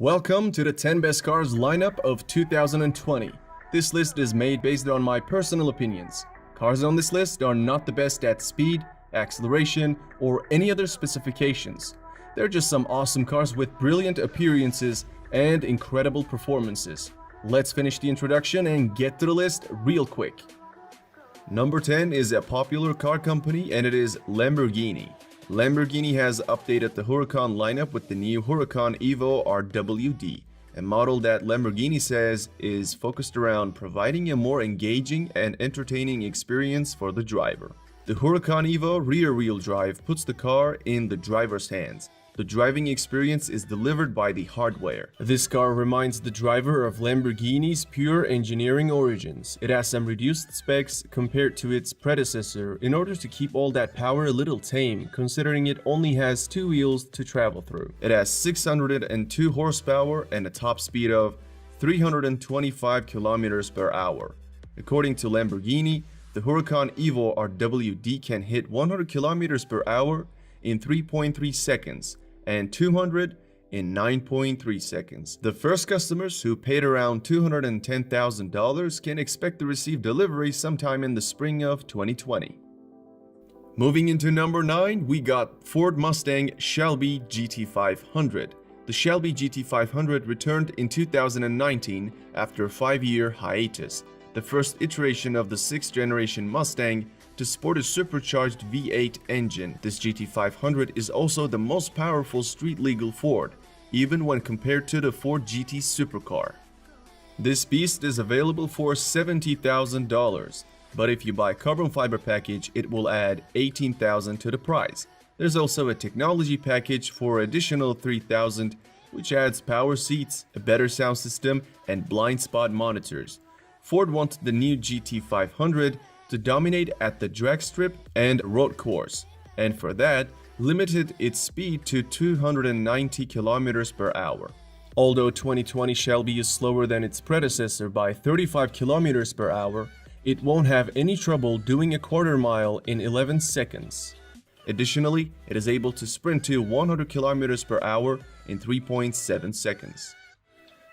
Welcome to the 10 best cars lineup of 2020. This list is made based on my personal opinions. Cars on this list are not the best at speed, acceleration, or any other specifications. They're just some awesome cars with brilliant appearances and incredible performances. Let's finish the introduction and get to the list real quick. Number 10 is a popular car company, and it is Lamborghini. Lamborghini has updated the Huracan lineup with the new Huracan Evo RWD, a model that Lamborghini says is focused around providing a more engaging and entertaining experience for the driver. The Huracan Evo rear-wheel drive puts the car in the driver's hands. The driving experience is delivered by the hardware. This car reminds the driver of Lamborghini's pure engineering origins. It has some reduced specs compared to its predecessor in order to keep all that power a little tame, considering it only has two wheels to travel through. It has 602 horsepower and a top speed of 325 kilometers per hour. According to Lamborghini, the Huracan Evo RWD can hit 100 kilometers per hour in 3.3 seconds and 200 in 9.3 seconds. The first customers who paid around $210,000 can expect to receive delivery sometime in the spring of 2020. Moving into number 9, we got Ford Mustang Shelby GT500. The Shelby GT500 returned in 2019 after a 5-year hiatus, the first iteration of the 6th generation Mustang to sport a supercharged V8 engine. This GT500 is also the most powerful street-legal Ford, even when compared to the Ford GT supercar. This beast is available for $70,000, but if you buy carbon fiber package, it will add $18,000 to the price. There's also a technology package for additional $3,000, which adds power seats, a better sound system, and blind spot monitors. Ford wanted the new GT500 to dominate at the drag strip and road course, and for that, limited its speed to 290 kilometers per hour. Although 2020 Shelby is slower than its predecessor by 35 kilometers per hour, it won't have any trouble doing a quarter mile in 11 seconds. Additionally, it is able to sprint to 100 kilometers per hour in 3.7 seconds.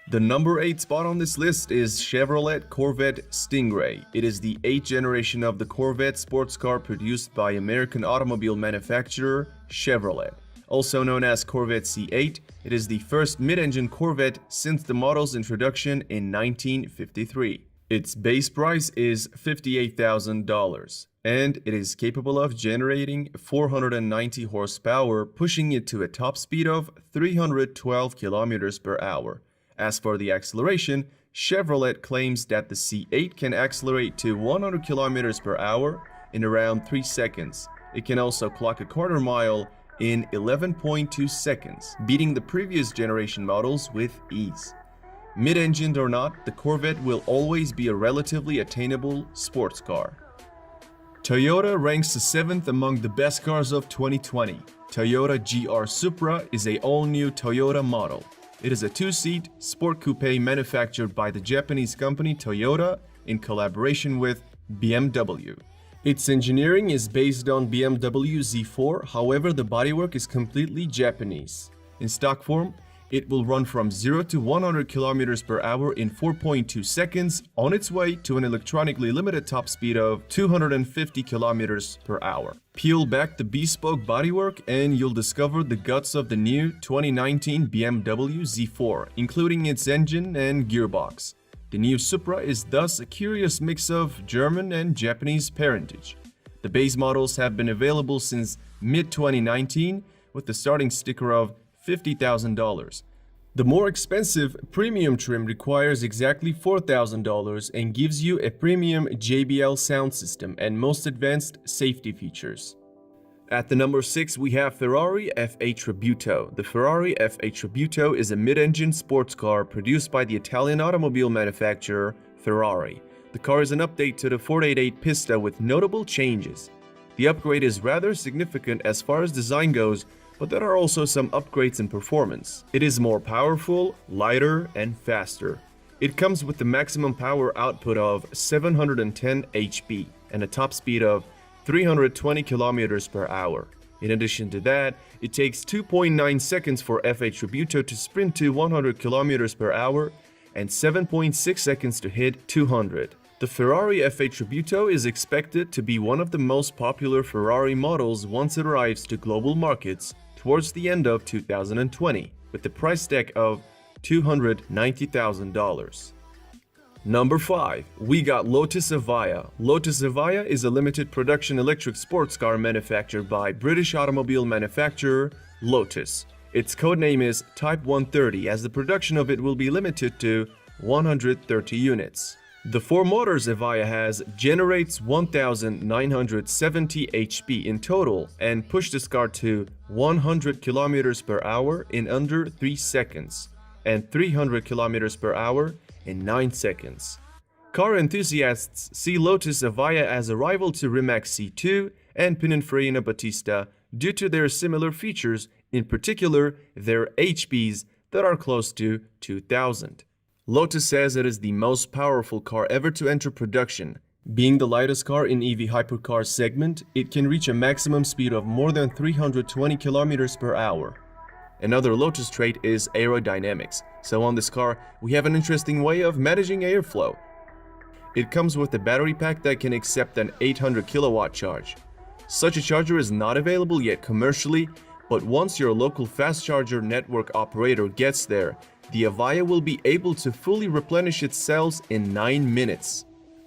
The number 8 spot on this list is Chevrolet Corvette Stingray. It is the 8th generation of the Corvette sports car produced by American automobile manufacturer Chevrolet. Also known as Corvette C8, it is the first mid-engine Corvette since the model's introduction in 1953. Its base price is $58,000, and it is capable of generating 490 horsepower, pushing it to a top speed of 312 kilometers per hour. As for the acceleration, Chevrolet claims that the C8 can accelerate to 100 km per hour in around 3 seconds. It can also clock a quarter mile in 11.2 seconds, beating the previous generation models with ease. Mid-engined or not, the Corvette will always be a relatively attainable sports car. Toyota ranks 7th among the best cars of 2020. Toyota GR Supra is an all-new Toyota model. It is a 2-seat sport coupe manufactured by the Japanese company Toyota in collaboration with BMW. Its engineering is based on BMW Z4, however the bodywork is completely Japanese. In stock form, it will run from 0 to 100 km per hour in 4.2 seconds on its way to an electronically limited top speed of 250 km per hour. Peel back the bespoke bodywork and you'll discover the guts of the new 2019 BMW Z4, including its engine and gearbox. The new Supra is thus a curious mix of German and Japanese parentage. The base models have been available since mid-2019 with the starting sticker of $50,000. The more expensive premium trim requires exactly $4,000 and gives you a premium JBL sound system and most advanced safety features. At the number 6, we have Ferrari F8 Tributo. The Ferrari F8 Tributo is a mid-engine sports car produced by the Italian automobile manufacturer Ferrari. The car is an update to the 488 Pista with notable changes. The upgrade is rather significant as far as design goes, but there are also some upgrades in performance. It is more powerful, lighter, and faster. It comes with the maximum power output of 710 HP and a top speed of 320 km per hour. In addition to that, it takes 2.9 seconds for F8 Tributo to sprint to 100 km per hour and 7.6 seconds to hit 200. The Ferrari F8 Tributo is expected to be one of the most popular Ferrari models once it arrives to global markets towards the end of 2020, with the price tag of $290,000. Number 5. We got Lotus Evija. Lotus Evija is a limited production electric sports car manufactured by British automobile manufacturer Lotus. Its codename is Type 130, as the production of it will be limited to 130 units. The 4 motors Evija has generates 1,970 HP in total and push this car to 100 km per hour in under 3 seconds and 300 km per hour in 9 seconds. Car enthusiasts see Lotus Evija as a rival to Rimac C2 and Pininfarina Battista due to their similar features, in particular their HPs that are close to 2,000. Lotus says it is the most powerful car ever to enter production. Being the lightest car in EV hypercar segment, it can reach a maximum speed of more than 320 km per hour. Another Lotus trait is aerodynamics. So on this car, we have an interesting way of managing airflow. It comes with a battery pack that can accept an 800 kilowatt charge. Such a charger is not available yet commercially, but once your local fast charger network operator gets there, the Evija will be able to fully replenish its cells in 9 minutes.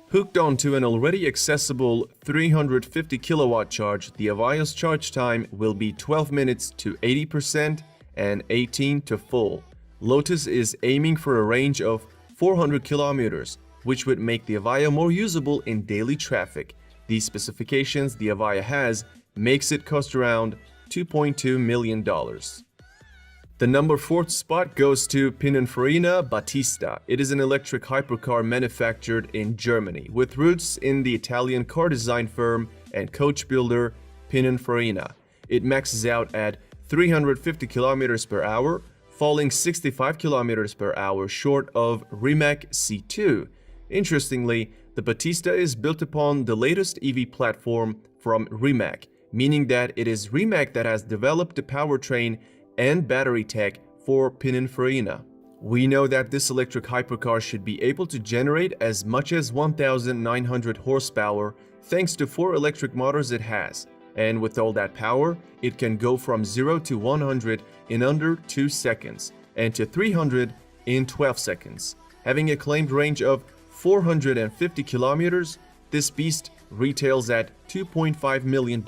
Hooked onto an already accessible 350 kilowatt charge, the Evija's charge time will be 12 minutes to 80% and 18 to full. Lotus is aiming for a range of 400 kilometers, which would make the Evija more usable in daily traffic. These specifications the Evija has makes it cost around $2.2 million. The number 4th spot goes to Pininfarina Battista. It is an electric hypercar manufactured in Germany, with roots in the Italian car design firm and coach builder Pininfarina. It maxes out at 350 km per hour, falling 65 km per hour short of Rimac C2. Interestingly, the Battista is built upon the latest EV platform from Rimac, meaning that it is Rimac that has developed the powertrain and battery tech for Pininfarina. We know that this electric hypercar should be able to generate as much as 1,900 horsepower thanks to 4 electric motors it has. And with all that power, it can go from 0 to 100 in under 2 seconds and to 300 in 12 seconds. Having a claimed range of 450 kilometers, this beast retails at $2.5 million.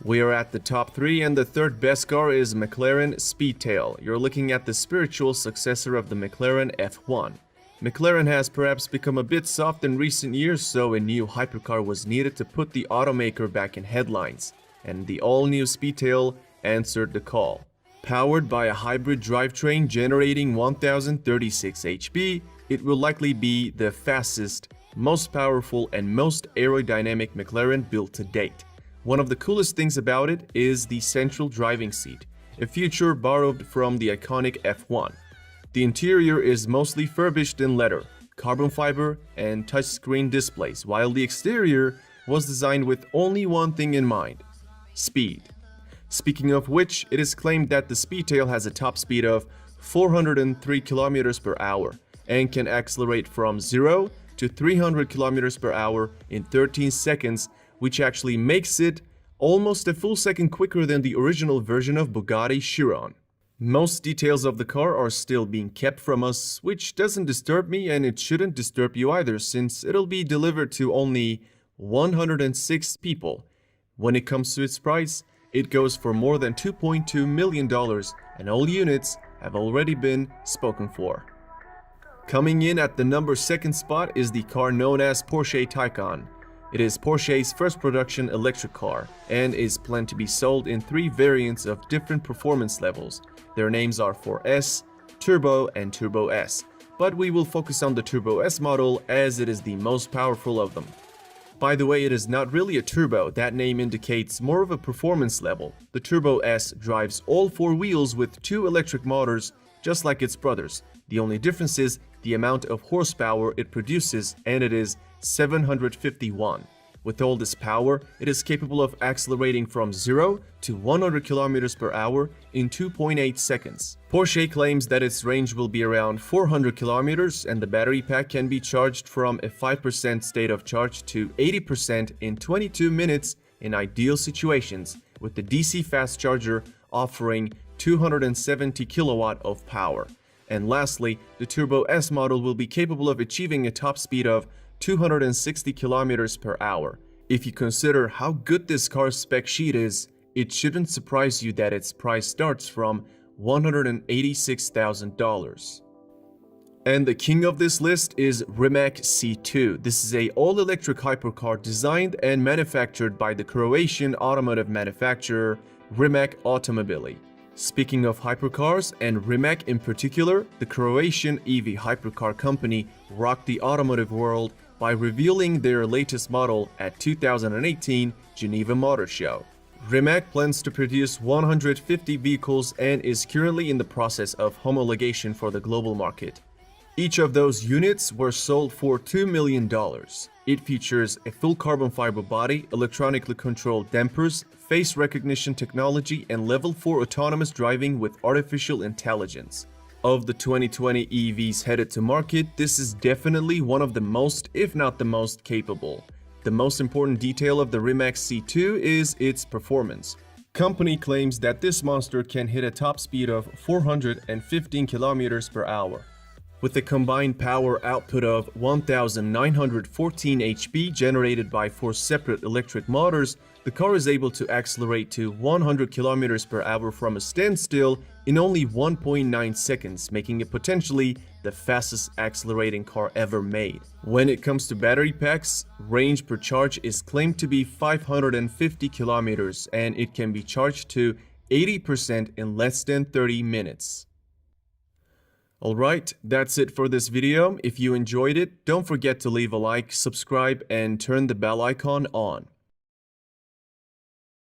We are at the top 3, and the 3rd best car is McLaren Speedtail. You're looking at the spiritual successor of the McLaren F1. McLaren has perhaps become a bit soft in recent years, so a new hypercar was needed to put the automaker back in headlines, and the all-new Speedtail answered the call. Powered by a hybrid drivetrain generating 1036 HP, it will likely be the fastest, most powerful, and most aerodynamic McLaren built to date. One of the coolest things about it is the central driving seat, a feature borrowed from the iconic F1. The interior is mostly furbished in leather, carbon fiber, and touchscreen displays, while the exterior was designed with only one thing in mind: speed. Speaking of which, it is claimed that the Speedtail has a top speed of 403 km per hour and can accelerate from 0 to 300 km per hour in 13 seconds, which actually makes it almost a full second quicker than the original version of Bugatti Chiron. Most details of the car are still being kept from us, which doesn't disturb me, and it shouldn't disturb you either, since it'll be delivered to only 106 people. When it comes to its price, it goes for more than $2.2 million, and all units have already been spoken for. Coming in at the number 2nd spot is the car known as Porsche Taycan. It is Porsche's first production electric car and is planned to be sold in 3 variants of different performance levels. Their names are 4S, Turbo, and Turbo S, but we will focus on the Turbo S model as it is the most powerful of them. By the way, it is not really a turbo, that name indicates more of a performance level. The Turbo S drives all 4 wheels with 2 electric motors, just like its brothers. The only difference is the amount of horsepower it produces, and it is 751. With all this power, it is capable of accelerating from 0 to 100 km per hour in 2.8 seconds. Porsche claims that its range will be around 400 km and the battery pack can be charged from a 5% state of charge to 80% in 22 minutes in ideal situations, with the DC fast charger offering 270 kilowatt of power. And lastly, the Turbo S model will be capable of achieving a top speed of 260 kilometers per hour. If you consider how good this car's spec sheet is, it shouldn't surprise you that its price starts from $186,000. And the king of this list is Rimac C2. This is an all-electric hypercar designed and manufactured by the Croatian automotive manufacturer Rimac Automobili. Speaking of hypercars, and Rimac in particular, the Croatian EV hypercar company rocked the automotive world by revealing their latest model at 2018 Geneva Motor Show. Rimac plans to produce 150 vehicles and is currently in the process of homologation for the global market. Each of those units were sold for $2 million. It features a full carbon fiber body, electronically controlled dampers, face recognition technology, and level 4 autonomous driving with artificial intelligence. Of the 2020 EVs headed to market, this is definitely one of the most, if not the most, capable. The most important detail of the Rimac C2 is its performance. Company claims that this monster can hit a top speed of 415 km per hour. With a combined power output of 1,914 HP generated by 4 separate electric motors, the car is able to accelerate to 100 km per hour from a standstill in only 1.9 seconds, making it potentially the fastest accelerating car ever made. When it comes to battery packs, range per charge is claimed to be 550 km and it can be charged to 80% in less than 30 minutes. Alright, that's it for this video. If you enjoyed it, don't forget to leave a like, subscribe, and turn the bell icon on.